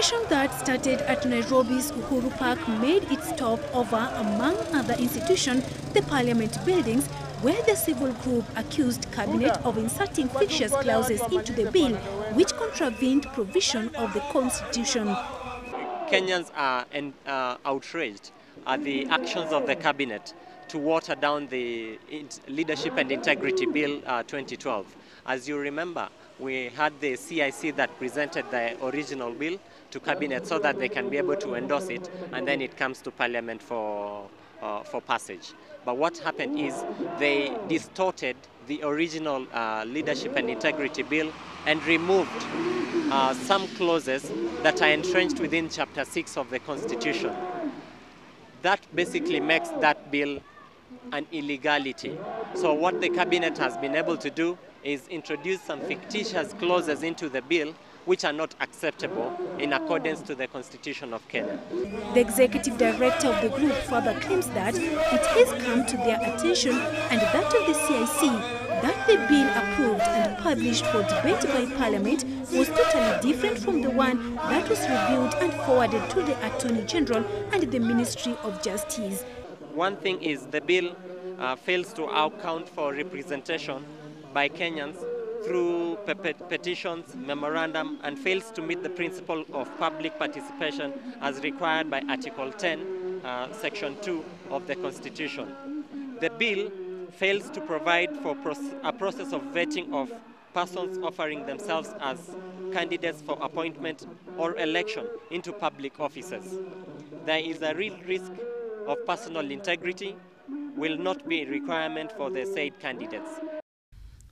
demonstration that started at Nairobi's Uhuru Park made its stop over, among other institutions, the Parliament buildings, where the civil group accused Cabinet of inserting fictitious clauses into the bill which contravened provision of the Constitution. Kenyans are outraged at the actions of the Cabinet to water down the Leadership and Integrity Bill 2012. As you remember, we had the CIC that presented the original bill to Cabinet so that they can be able to endorse it, and then it comes to Parliament for passage. But what happened is they distorted the original Leadership and Integrity Bill and removed some clauses that are entrenched within Chapter 6 of the Constitution. That basically makes that bill an illegality. So what the Cabinet has been able to do is introduce some fictitious clauses into the bill which are not acceptable in accordance to the Constitution of Kenya. The executive director of the group further claims that it has come to their attention and that of the CIC that the bill approved and published for debate by Parliament was totally different from the one that was reviewed and forwarded to the Attorney General and the Ministry of Justice. One thing is the bill fails to account for representation by Kenyans through petitions, memorandum, and fails to meet the principle of public participation as required by Article 10, Section 2 of the Constitution. The bill fails to provide for a process of vetting of persons offering themselves as candidates for appointment or election into public offices. There is a real risk of personal integrity will not be a requirement for the said candidates.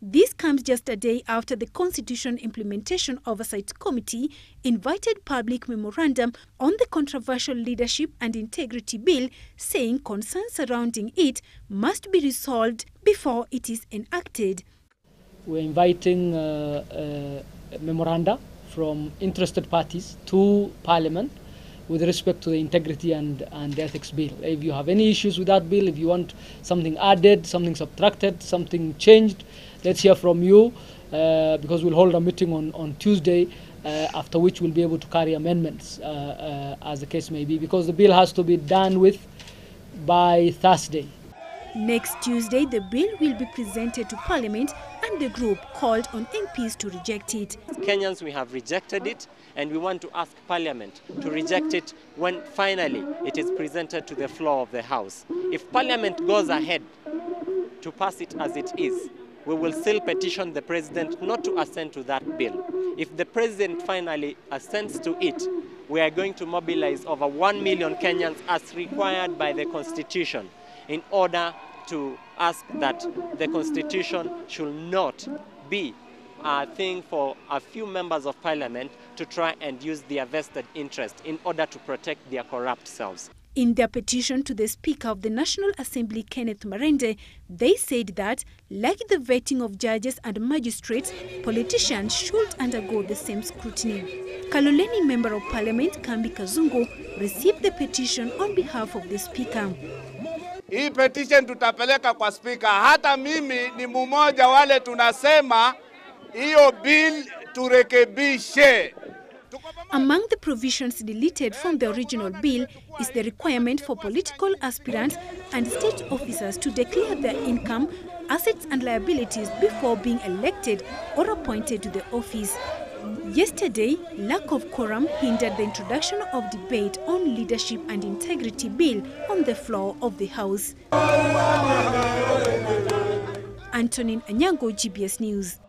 This comes just a day after the Constitution Implementation Oversight Committee invited public memorandum on the controversial Leadership and Integrity Bill, saying concerns surrounding it must be resolved before it is enacted. We're inviting memoranda from interested parties to Parliament with respect to the integrity and the ethics bill. If you have any issues with that bill, if you want something added, something subtracted, something changed, let's hear from you, because we'll hold a meeting on Tuesday, after which we'll be able to carry amendments, as the case may be, because the bill has to be done with by Thursday. Next Tuesday, the bill will be presented to Parliament and the group called on MPs to reject it. Kenyans, we have rejected it, and we want to ask Parliament to reject it when finally it is presented to the floor of the House. If Parliament goes ahead to pass it as it is, we will still petition the President not to assent to that bill. If the President finally assents to it, we are going to mobilize over 1 million Kenyans as required by the Constitution in order to ask that the Constitution should not be a thing for a few members of Parliament to try and use their vested interest in order to protect their corrupt selves. In their petition to the Speaker of the National Assembly, Kenneth Marende, they said that, like the vetting of judges and magistrates, politicians should undergo the same scrutiny. Kaloleni Member of Parliament, Kambi Kazungu, received the petition on behalf of the Speaker. Hii petition tutapeleka kwa Speaker. Hata mimi ni mmoja wale tunasema hiyo bill turekebishe. Among the provisions deleted from the original bill is the requirement for political aspirants and state officers to declare their income, assets and liabilities before being elected or appointed to the office. Yesterday, lack of quorum hindered the introduction of debate on Leadership and Integrity Bill on the floor of the House. Antonin Anyango, GBS News.